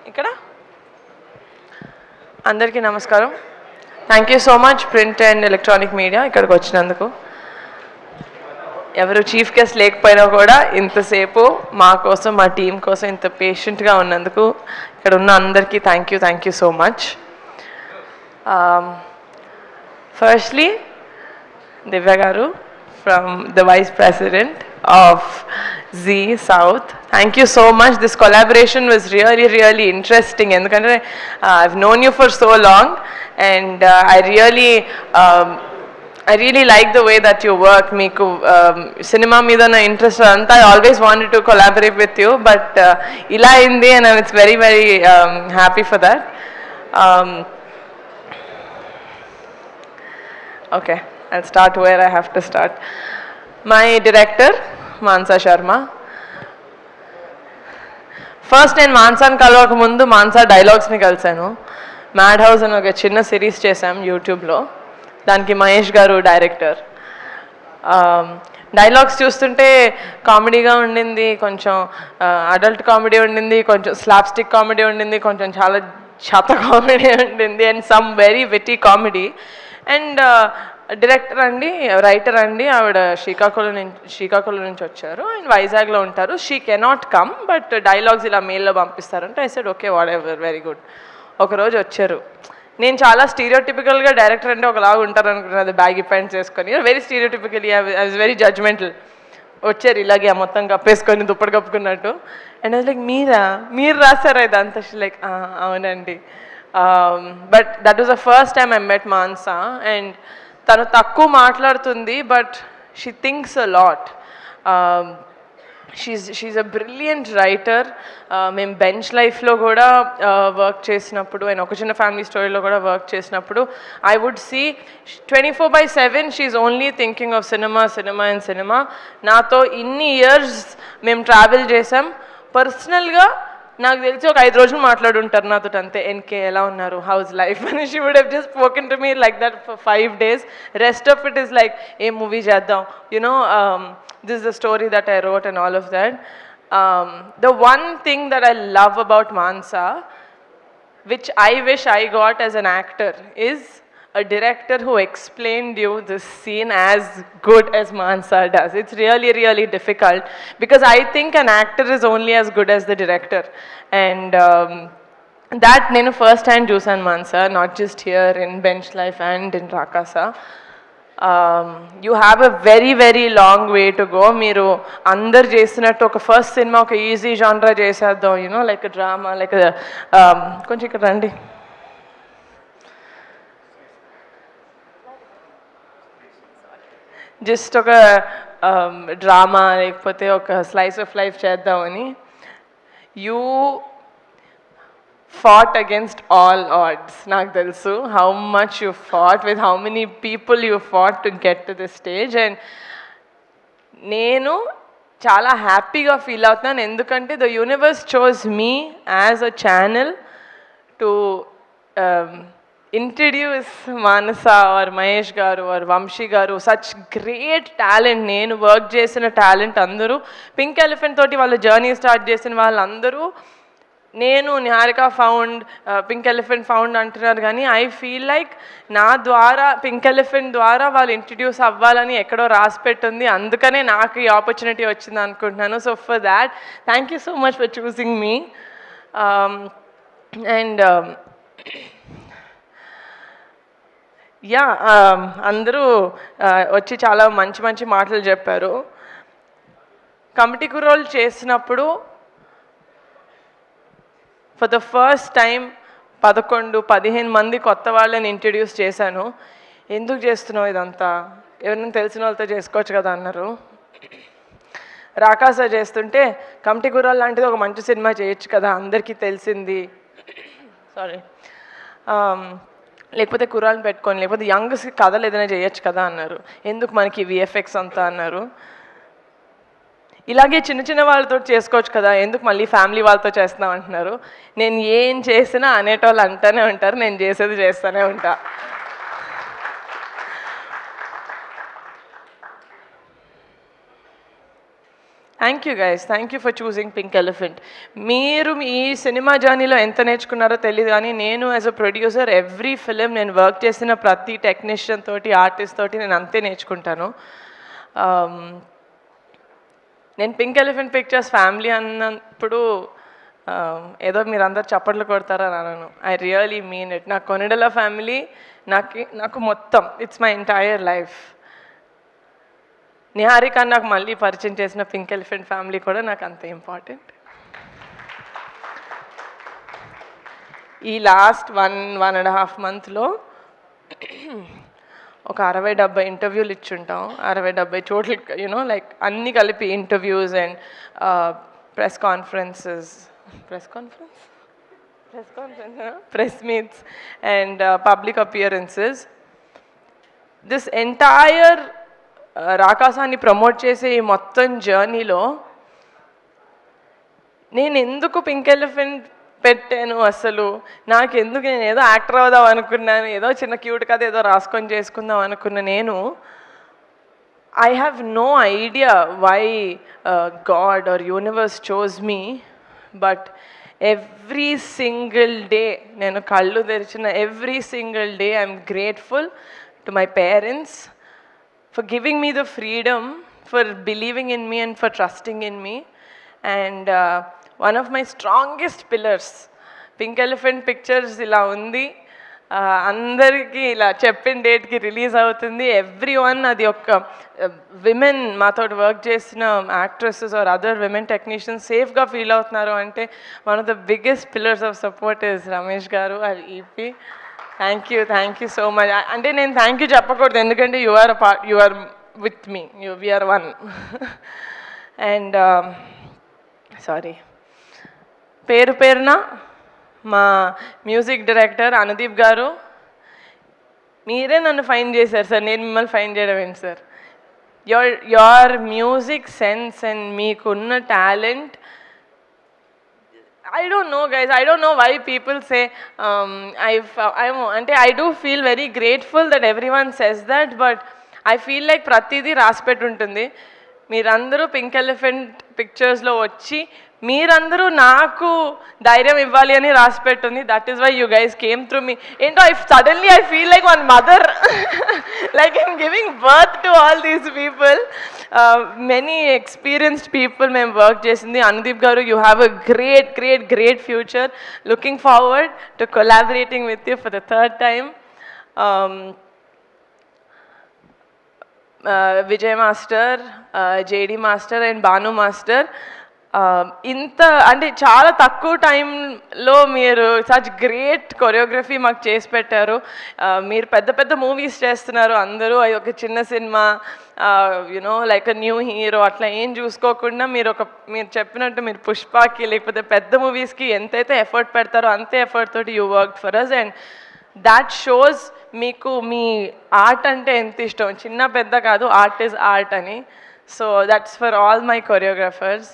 ఇక్కడ అందరికీ నమస్కారం. Thank you so much print and electronic media ఇక్కడికి వచ్చినందుకు. ఎవరు చీఫ్ గెస్ట్ లేకపోయినా కూడా ఇంతసేపు మా కోసం మా టీం కోసం ఇంత పేషెంట్గా ఉన్నందుకు ఇక్కడ ఉన్న అందరికీ thank you so much. Firstly Divya గారు from the vice president of Zee South. Thank you so much. This collaboration was really interesting. Endukante I've known you for so long, and I really like the way that you work. Meeku cinema meeda na interest anta. I always wanted to collaborate with you, but ila indi, and it's very happy for that. Okay, I'll start where I have to start. My director Mansa Sharma. First నేను మాన్సాని కలవక ముందు మాన్సా డైలాగ్స్ని కలిశాను. Mad house అని ఒక చిన్న series చేశాం యూట్యూబ్లో. దానికి మహేష్ గారు డైరెక్టర్. డైలాగ్స్ చూస్తుంటే కామెడీగా ఉండింది, కొంచెం అడల్ట్ కామెడీ ఉండింది, కొంచెం స్లాప్స్టిక్ కామెడీ ఉండింది, కొంచెం చాలా చెత్త కామెడీ ఉండింది, and some very witty comedy. And director అండి, రైటర్ అండి, ఆవిడ శ్రీకాకుళం నుంచి వచ్చారు అండ్ వైజాగ్లో ఉంటారు. She cannot come, but dialogues ఇలా మెయిల్లో పంపిస్తారంటే I said okay, whatever, very good. ఒకరోజు వచ్చారు. నేను చాలా స్టీరియోటిపికల్గా డైరెక్టర్ అంటే ఒకలాగా ఉంటారు అనుకున్నది, బ్యాగీ ప్యాంట్స్ వేసుకొని, very stereotypical. I was very judgemental. వచ్చారు ఇలాగే మొత్తం కప్పేసుకొని దుప్పటి కప్పుకున్నట్టు. అండ్ అది లైక్ మీరు రాశారా ఇదంతా? లైక్ అవునండి. But that was the first time I met Mansa. And తను తక్కువ మాట్లాడుతుంది, but she thinks a lot. She's a brilliant writer. మేము బెంచ్ లైఫ్లో కూడా వర్క్ చేసినప్పుడు, అండ్ ఒక చిన్న ఫ్యామిలీ స్టోరీలో కూడా వర్క్ చేసినప్పుడు I would see 24/7 she only thinking of cinema. నాతో ఇన్ని ఇయర్స్ మేము ట్రావెల్ చేసాం. పర్సనల్గా నాకు తెలిసి ఒక 5 రోజులు మాట్లాడుంటారు నాతో అంతే. ఎన్కే ఎలా ఉన్నారు, హౌస్ లైఫ్ అని. She would have just spoken to me like that for 5 days. Rest of it is like a movie చేద్దాం, you know, this is the story that I wrote and all of that. The one thing that I love about Mansa, which I wish I got as an actor, is a director who explained you this scene as good as Mansa does. It's really difficult, because I think an actor is only as good as the director. And that nenu first time చూసాను Mansa, not just here in Bench Life and in Rakasa. You have a very long way to go. మీరు అందరు చేసినట్టు ఒక first cinema ఒక easy జానరా చేసేద్దాం, you know, like drama, like కొంచెం ఇక్కడ రండి. జస్ట్ ఒక డ్రామా లేకపోతే ఒక స్లైస్ ఆఫ్ లైఫ్ చేద్దామని. You fought against all odds. నాకు తెలుసు how much you fought, with how many people you fought to get to this stage. And నేను చాలా హ్యాపీగా ఫీల్ అవుతున్నాను, ఎందుకంటే the universe chose me as a channel to introduce Manasa or Mahesh garu or Vamshi garu, such great talent. నేను work చేసిన talent అందరూ pink elephant తోటి వాళ్ళ జర్నీ స్టార్ట్ చేసిన వాళ్ళందరూ నేను Niharika found, pink elephant found అంటున్నారు, కానీ ఐ ఫీల్ లైక్ నా ద్వారా, పింక్ ఎలిఫెంట్ ద్వారా వాళ్ళు ఇంట్రడ్యూస్ అవ్వాలని ఎక్కడో రాసి పెట్టుంది. అందుకనే నాకు ఈ ఆపర్చునిటీ వచ్చింది అనుకుంటున్నాను. So for that thank you so much for choosing me. And yeah, అందరూ వచ్చి చాలా మంచి మాటలు చెప్పారు. కమిటీ కుర్రోలు చేసినప్పుడు ఫర్ ద ఫస్ట్ టైం 11-15 మంది కొత్త వాళ్ళని ఇంట్రడ్యూస్ చేశాను. ఎందుకు చేస్తున్నావు ఇదంతా, ఎవరైనా తెలిసిన వాళ్ళతో చేసుకోవచ్చు కదా అన్నారు. రాకాస చేస్తుంటే కమిటీ కుర్రాలు లాంటిది ఒక మంచి సినిమా చేయొచ్చు కదా, అందరికీ తెలిసింది, లేకపోతే కుర్రాలను పెట్టుకొని, లేకపోతే యంగ్స్ కథలు ఏదైనా చేయొచ్చు కదా అన్నారు. ఎందుకు మనకి విఎఫ్ఎక్స్ అంతా అన్నారు. ఇలాగే చిన్న వాళ్ళతో చేసుకోవచ్చు కదా, ఎందుకు మళ్ళీ ఫ్యామిలీ వాళ్ళతో చేస్తున్నాం అంటున్నారు. నేను ఏం చేసినా అనేటోళ్ళు అంటూనే ఉంటారు, నేను చేసేది చేస్తూనే ఉంటా. Thank you guys, thank you for choosing pink elephant. మీరు ఈ సినిమా జర్నీలో ఎంత నేర్చుకున్నారో తెలియదు, కానీ నేను as a producer every film నేను వర్క్ చేసిన ప్రతి టెక్నీషియన్ తోటి, ఆర్టిస్ట్ తోటి నేను అంతే నేర్చుకుంటాను. నేను పింక్ ఎలిఫెంట్ పిక్చర్స్ ఫ్యామిలీ అన్నప్పుడు ఏదో మీరు అందరు చప్పట్లు కొడతారని అనను. I really mean it. నా కొనిడల ఫ్యామిలీ నాకు మొత్తం, it's my entire life. Niharika నాకు మళ్ళీ పరిచయం చేసిన పింక్ ఎలిఫెంట్ ఫ్యామిలీ కూడా నాకు అంత ఇంపార్టెంట్. ఈ లాస్ట్ 1.5 మంత్లో ఒక 60-70 ఇంటర్వ్యూలు ఇచ్చుంటాం. 60-70 చోట్ల యూనో లైక్ అన్నీ కలిపి interviews and press meets and public appearances. This entire రాకాసాన్ని ప్రమోట్ చేసే ఈ మొత్తం జర్నీలో నేను ఎందుకు పింక్ ఎలిఫెంట్ పెట్టాను, అసలు నాకెందుకు, నేను ఏదో యాక్టర్ అవుదాం అనుకున్నాను, ఏదో చిన్న క్యూట్ కథ ఏదో రాసుకొని చేసుకుందాం అనుకున్న నేను, I have no idea why God or universe chose me. But every single day నేను కళ్ళు తెరిచిన every single day I'm grateful to my parents for giving me the freedom, for believing in me and for trusting in me. And one of my strongest pillars, Pink Elephant Pictures ila undi, అందరికీ ఇలా చెప్పిన డేట్కి release అవుతుంది. Every one అది ఒక women మాతో work చేసిన actresses or other women technicians సేఫ్గా ఫీల్ అవుతున్నారు అంటే one of the biggest pillars of support is Ramesh గారు and EP. Thank you so much. అంటే నేను థ్యాంక్ యూ చెప్పకూడదు, ఎందుకంటే you are with me, we are one. And sorry, పేరున మా మ్యూజిక్ డైరెక్టర్ అనుదీప్ గారు, మీరే నన్ను ఫైన్ చేశారు సార్, నేను మిమ్మల్ని ఫైన్ చేయడం ఏంటి sir. Your music sense and మీకున్న talent, I don't know guys, I don't know why people say I do feel very grateful that everyone says that, but I feel like pratidi raspet untundi. మీరందరూ pink elephant పిక్చర్స్లో వచ్చి మీరందరూ నాకు ధైర్యం ఇవ్వాలి అని రాసి పెట్టుంది. That is why you guys came through me. ఏంటో suddenly I feel like one mother, like I'm giving birth to all these people. Many experienced people మేము వర్క్ చేసింది. అనుదీప్ గారు, you have a great future. Looking forward to collaborating with you for the third time. Vijay master, JD master and Bhanu master, ఇంత అంటే చాలా తక్కువ టైంలో మీరు such great choreography మాకు చేసి పెట్టారు. మీరు పెద్ద మూవీస్ చేస్తున్నారు అందరూ, అది ఒక చిన్న cinema, you know like a new hero అట్లా ఏం చూసుకోకుండా మీరు చెప్పినట్టు మీరు పుష్పకి లేకపోతే పెద్ద మూవీస్కి ఎంతైతే ఎఫర్ట్ పెడతారో అంతే ఎఫర్ట్ తోటి you work for us. And that shows మీకు మీ ఆర్ట్ అంటే ఎంత ఇష్టం, చిన్న పెద్ద కాదు, ఆర్ట్ ఈజ్ ఆర్ట్ అని. So that's for all my choreographers.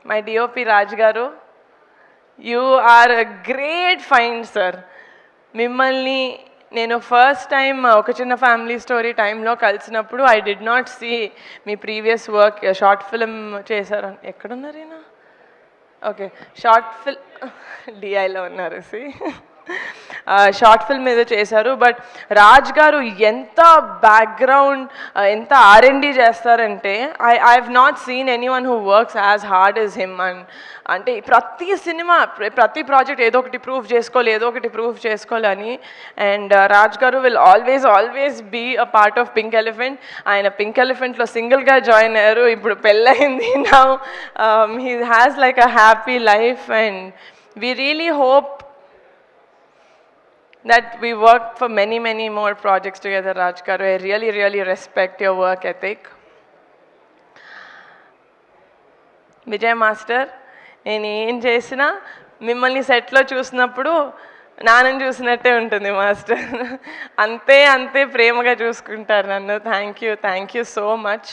My DOP Raj గారు, you are a great find sir. మిమ్మల్ని నేను ఫస్ట్ టైం ఒక చిన్న ఫ్యామిలీ స్టోరీ టైంలో కలిసినప్పుడు ఐ డిడ్ నాట్ సీ మీ ప్రీవియస్ వర్క్. షార్ట్ ఫిల్మ్ చేశారు, ఎక్కడున్నారు ఈయన? ఓకే, షార్ట్ ఫిల్మ్ డిఐలో ఉన్నారు. సి షార్ట్ ఫిల్మ్ ఏదో చేశారు. బట్ రాజ్ గారు ఎంత బ్యాక్గ్రౌండ్, ఎంత R&D చేస్తారంటే I have not seen any one who works as hard as him. And అంటే ప్రతి సినిమా, ప్రతి ప్రాజెక్ట్ ఏదో ఒకటి ప్రూవ్ చేసుకోవాలని. And Raj garu will always be a part of Pink Elephant. ఆయన పింక్ ఎలిఫెంట్లో సింగిల్గా జాయిన్ అయ్యారు, ఇప్పుడు పెళ్ళయింది. Now he has like a happy life. And we really hope that we work for many more projects together, Raj garu. I really respect your work ethic. Vijay master, నేను ఏం చేసినా మిమ్మల్ని సెట్లో చూసినప్పుడు నాన్నని చూసినట్టే ఉంటుంది మాస్టర్. అంతే ప్రేమగా చూసుకుంటారు నన్ను. Thank you so much.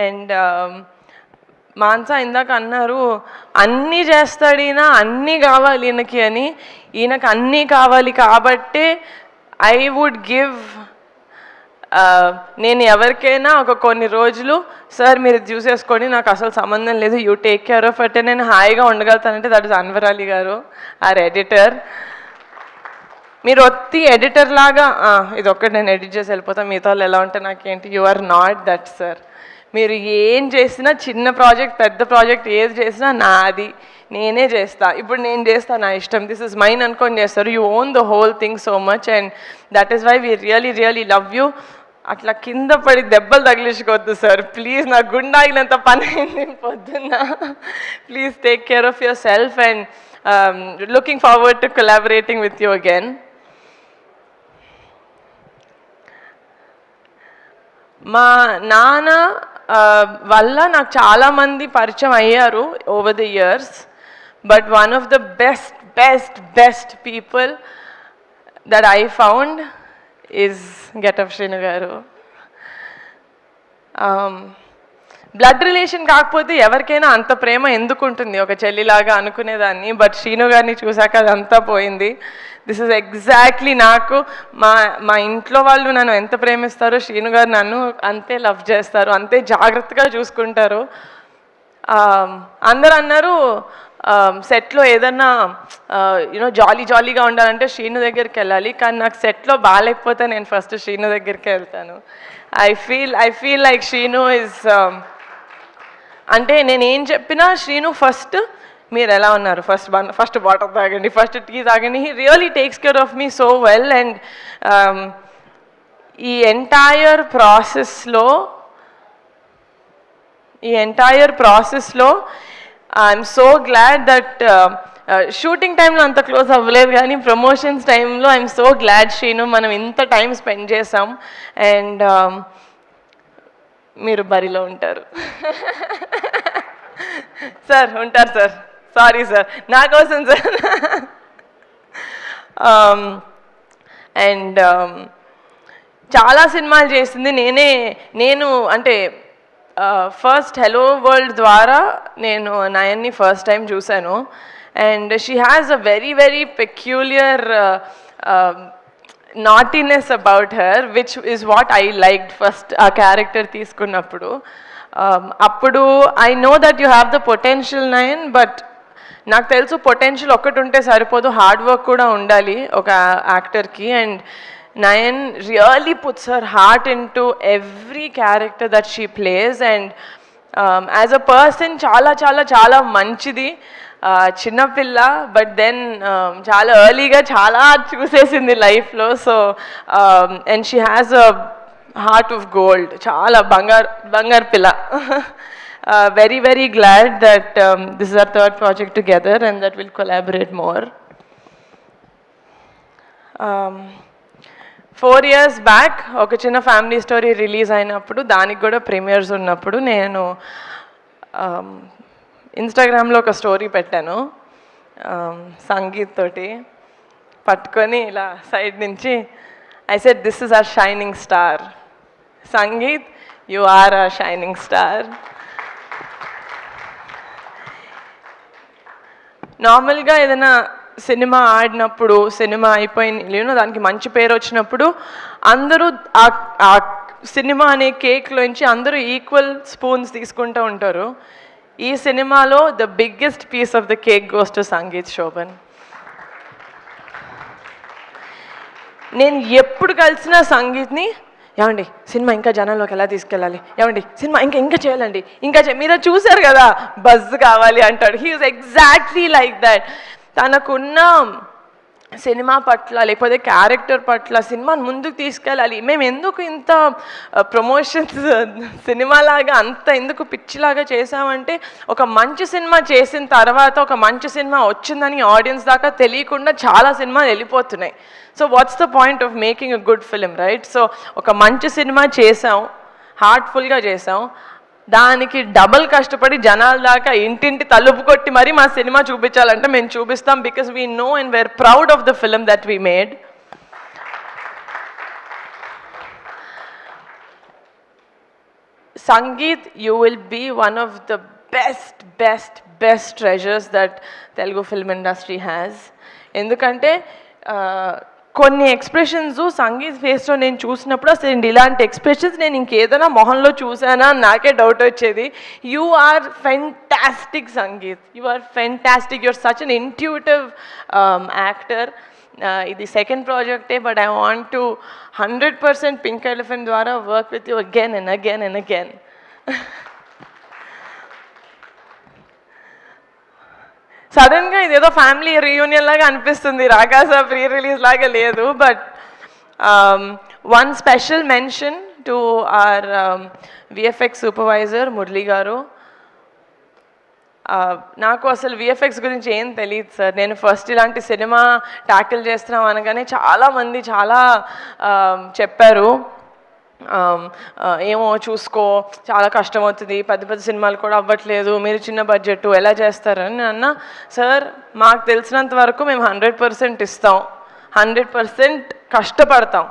And Mansa ఇందాక అన్నారు అన్నీ చేస్తాడు ఈయన, అన్నీ కావాలి ఈయనకి అని. ఈయనకు అన్నీ కావాలి కాబట్టే ఐ వుడ్ గివ్, నేను ఎవరికైనా ఒక కొన్ని రోజులు సార్ మీరు చూసేసుకొని నాకు అసలు సంబంధం లేదు, యూ టేక్ కేర్ ఆఫ్ అంటే నేను హాయిగా ఉండగలుగుతానంటే దట్ ఇస్ అన్వర్ అలీ గారు, ఆర్ ఎడిటర్. మీరు ఒత్తి ఎడిటర్ లాగా ఇది ఒక్కటి నేను ఎడిట్ చేసి వెళ్ళిపోతాను, మిగతా వాళ్ళు ఎలా ఉంటే నాకేంటి, you are not that sir. మీరు ఏం చేసినా, చిన్న ప్రాజెక్ట్ పెద్ద ప్రాజెక్ట్ ఏది చేసినా నాది, నేనే చేస్తా. ఇప్పుడు నేను చేస్తా, నా ఇష్టం, దిస్ ఇస్ మైన్ అనుకొని చేస్తారు. You own the whole thing so much and that is why we really really love you. అట్లా కింద పడి దెబ్బలు తగిలించుకోవద్దు సార్ ప్లీజ్, నా గుండాగినంత పని అయింది పొద్దున్న. Please take care of yourself and looking forward to collaborating with you again. మా నాన్న వల్ల నాకు చాలామంది పరిచయం అయ్యారు over the years, but one of the best best best people that I found is Getup Srinu గారు. బ్లడ్ రిలేషన్ కాకపోతే ఎవరికైనా అంత ప్రేమ ఎందుకు ఉంటుంది, ఒక చెల్లిలాగా అనుకునేదాన్ని, బట్ శ్రీను గారిని చూశాక అదంతా పోయింది. దిస్ ఇస్ ఎగ్జాక్ట్లీ నాకు మా ఇంట్లో వాళ్ళు నన్ను ఎంత ప్రేమిస్తారో శ్రీను గారు నన్ను అంతే లవ్ చేస్తారు, అంతే జాగ్రత్తగా చూసుకుంటారు. అందరూ అన్నారు సెట్లో ఏదన్నా యూనో జాలీగా ఉండాలంటే శ్రీను దగ్గరికి వెళ్ళాలి, కానీ నాకు సెట్లో బాగాలేకపోతే నేను ఫస్ట్ శ్రీను దగ్గరికి వెళ్తాను. I feel like Srinu is, అంటే నేను ఏం చెప్పినా శ్రీను ఫస్ట్ మీరు ఎలా ఉన్నారు, ఫస్ట్ వాటర్ తాగండి, ఫస్ట్ టీ తాగండి. He really takes care of me so well. And ఈ ఎంటైర్ ప్రాసెస్లో I'm so glad that shooting టైంలో అంత క్లోజ్ అవ్వలేదు, కానీ ప్రమోషన్స్ టైంలో ఐఎమ్ సో గ్లాడ్ శ్రీను మనం ఇంత టైం స్పెండ్ చేసాం. అండ్ మీరు బరిలో ఉంటారు సార్, ఉంటారు సార్, సారీ సార్, నా కోసం సార్. అండ్ చాలా సినిమాలు చేసింది నేను అంటే ఫస్ట్ హెలో వరల్డ్ ద్వారా నేను నయన్ని ఫస్ట్ టైం చూశాను. And she has a very very peculiar naughtiness about her, which is what I liked first ఆ క్యారెక్టర్ తీసుకున్నప్పుడు. అప్పుడు I know that you have the potential Nayan, but నాకు తెలుసు పొటెన్షియల్ ఒక్కటి ఉంటే సరిపోదు, హార్డ్ వర్క్ కూడా ఉండాలి ఒక యాక్టర్కి. And Nayan really puts her heart into every character that she plays. And as a person చాలా చాలా చాలా మంచిది, చిన్నపిల్ల, బట్ దెన్ చాలా ఎర్లీగా చాలా చూసేసింది లైఫ్లో. So and she has a heart of gold, చాలా బంగారు పిల్ల. Very very glad that this is hour third project together and that will collaborate more. 4 years back ఒక చిన్న ఫ్యామిలీ స్టోరీ రిలీజ్ అయినప్పుడు, దానికి కూడా ప్రీమియర్స్ ఉన్నప్పుడు నేను ఇన్స్టాగ్రామ్లో ఒక స్టోరీ పెట్టాను సంగీత్ తోటి పట్టుకొని ఇలా సైడ్ నుంచి. I said this is our shining star Sangeet, you are our shining star. నార్మల్గా ఏదైనా సినిమా ఆడినప్పుడు, సినిమా అయిపోయిన దానికి మంచి పేరు వచ్చినప్పుడు అందరూ ఆ సినిమా అనే కేక్లోంచి అందరూ ఈక్వల్ స్పూన్స్ తీసుకుంటూ ఉంటారు. ఈ సినిమాలో the biggest piece of the cake goes to Sangeet Shobhan. నేను ఎప్పుడు కలిసిన సంగీత్ని, ఏమండి సినిమా ఇంకా జనాల్లోకి ఎలా తీసుకెళ్ళాలి, ఏమండి సినిమా ఇంకా చేయాలండి, మీరు చూసారు కదా బజ్ కావాలి అంటాడు. He is exactly like that. తనకున్న సినిమా పట్ల లేకపోతే క్యారెక్టర్ పట్ల సినిమాని ముందుకు తీసుకెళ్ళాలి. మేము ఎందుకు ఇంత ప్రమోషన్స్ సినిమాలాగా అంత ఎందుకు పిచ్చిలాగా చేసామంటే, ఒక మంచి సినిమా చేసిన తర్వాత ఒక మంచి సినిమా వచ్చిందని ఆడియన్స్ దాకా తెలియకుండా చాలా సినిమాలు వెళ్ళిపోతున్నాయి. So what's the point of making a good film, right? So ఒక మంచి సినిమా చేసాం, హార్ట్ఫుల్గా చేసాం, దానికి డబల్ కష్టపడి జనాల దాకా ఇంటింటి తలుపు కొట్టి మరి మా సినిమా చూపించాలంటే మేము చూపిస్తాం, because we know and we're proud of the film that we made. Sangeet, you will be one of the best treasures that Telugu film industry has. ఎందుకంటే కొన్ని ఎక్స్ప్రెషన్స్ సంగీత్ ఫేస్లో నేను చూసినప్పుడు అసలు ఇలాంటి ఎక్స్ప్రెషన్స్ నేను ఇంకేదైనా మొహంలో చూసానా అని నాకే డౌట్ వచ్చేది. You are fantastic Sangeeth, you are fantastic, you're such an intuitive actor. ఇది సెకండ్ ప్రాజెక్టే, but I want to 100% pink elephant ద్వారా work with you again and again and again. సడన్గా ఇదేదో ఫ్యామిలీ రీయూనియన్ లాగా అనిపిస్తుంది, రాకాస ప్రీ రిలీజ్ లాగా లేదు. But one special mention to our VFX supervisor Murali garu. నాకు అసలు విఎఫ్ఎక్స్ గురించి ఏం తెలియదు సార్. నేను ఫస్ట్ ఇలాంటి సినిమా ట్యాకిల్ చేస్తున్నాం అనగానే చాలామంది చాలా చెప్పారు, ఏమో చూసుకో చాలా కష్టం అవుతుంది, పెద్ద సినిమాలు కూడా అవ్వట్లేదు, మీరు చిన్న బడ్జెట్ ఎలా చేస్తారని. నేను అన్నా, సార్ మాకు తెలిసినంత వరకు మేము 100% ఇస్తాం, 100% కష్టపడతాం,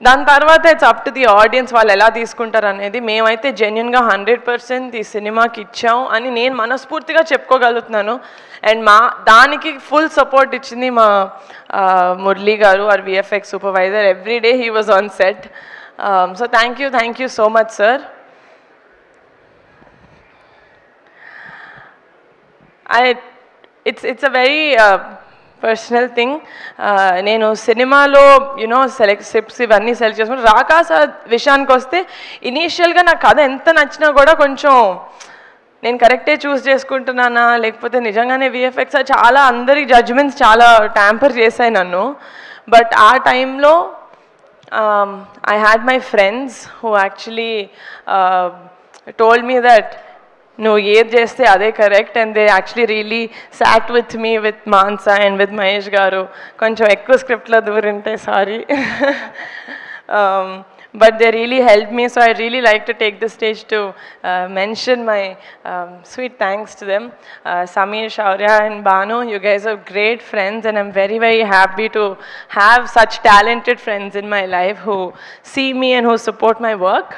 దాని తర్వాత it's up to the audience వాళ్ళు ఎలా తీసుకుంటారు అనేది. మేమైతే జెన్యున్గా 100% ఈ సినిమాకి ఇచ్చాం అని నేను మనస్ఫూర్తిగా చెప్పుకోగలుగుతున్నాను. అండ్ దానికి ఫుల్ సపోర్ట్ ఇచ్చింది మా Murali garu, our VFX supervisor. Every day he was on set. So thank you so much, sir. It's a very personal thing. నేను సినిమాలో స్క్రిప్ట్స్ ఇవన్నీ సెలెక్ట్ చేసుకుంటే రాకాస విషయానికి వస్తే ఇనీషియల్గా నాకు కథ ఎంత నచ్చినా కూడా కొంచెం నేను కరెక్టే చూస్ చేసుకుంటున్నానా లేకపోతే నిజంగానే విఎఫ్ఎక్స్ చాలా అందరి జడ్జ్మెంట్స్ చాలా ట్యాంపర్ చేశాయి నన్ను. బట్ ఆ టైంలో I had my friends who actually told me that no, ఏది చేస్తే అదే correct, and they actually really sat with me, with Mansa and with Mahesh గారు. కొంచెం ఎక్కువ స్క్రిప్ట్లో దూరింటే sorry. But they really helped me, so I really like to take the stage to mention my sweet thanks to them. Sameer, Shaurya and Banu, you guys are great friends, and I'm very happy to have such talented friends in my life who see me and who support my work.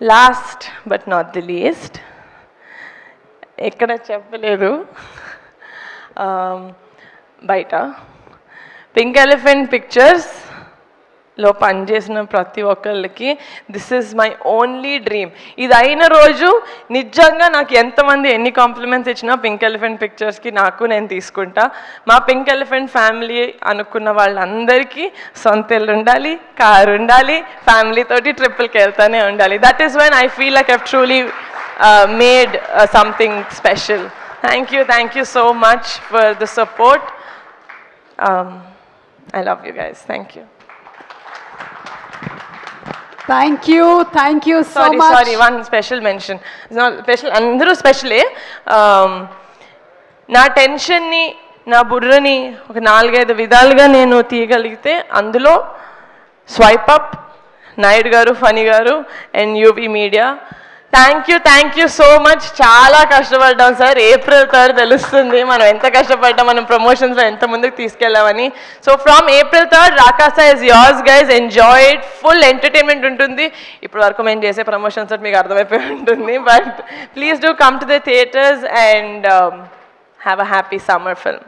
Last but not the least, ekkada cheppaledu, baita Pink Elephant Pictures లో పనిచేసిన ప్రతి ఒక్కళ్ళకి this is my only dream. ఇది అయిన రోజు నిజంగా నాకు ఎంతమంది ఎన్ని కాంప్లిమెంట్స్ ఇచ్చినా పింక్ ఎలిఫెంట్ పిక్చర్స్కి నేను తీసుకుంటా. మా పింక్ ఎలిఫెంట్ ఫ్యామిలీ అనుకున్న వాళ్ళందరికీ సొంత ఇల్లు ఉండాలి, కారు ఉండాలి, ఫ్యామిలీతోటి ట్రిప్పులకి వెళ్తానే ఉండాలి. That is when I feel like I truly made something special. Thank you so much for the support. I love you guys. Thank you. Thank you so much. Sorry, one special mention. It's not special, అందరూ స్పెషలే. నా టెన్షన్ని, నా బుర్రని ఒక 4-5 విధాలుగా నేను తీయగలిగితే అందులో swipe up, Naidu గారు, funny గారు and UV media. Thank you so much. చాలా కష్టపడ్డాం సార్. April 3rd తెలుస్తుంది మనం ఎంత కష్టపడ్డాం, మనం ప్రమోషన్స్లో ఎంత ముందుకు తీసుకెళ్ళామని. So from April 3rd Rakasa is yours guys. Enjoy it. Full entertainment ఉంటుంది. ఇప్పుడు వరకు మేము చేసే ప్రమోషన్స్ మీకు అర్థమైపోయి ఉంటుంది. But please do come to the theatres and have a happy summer film.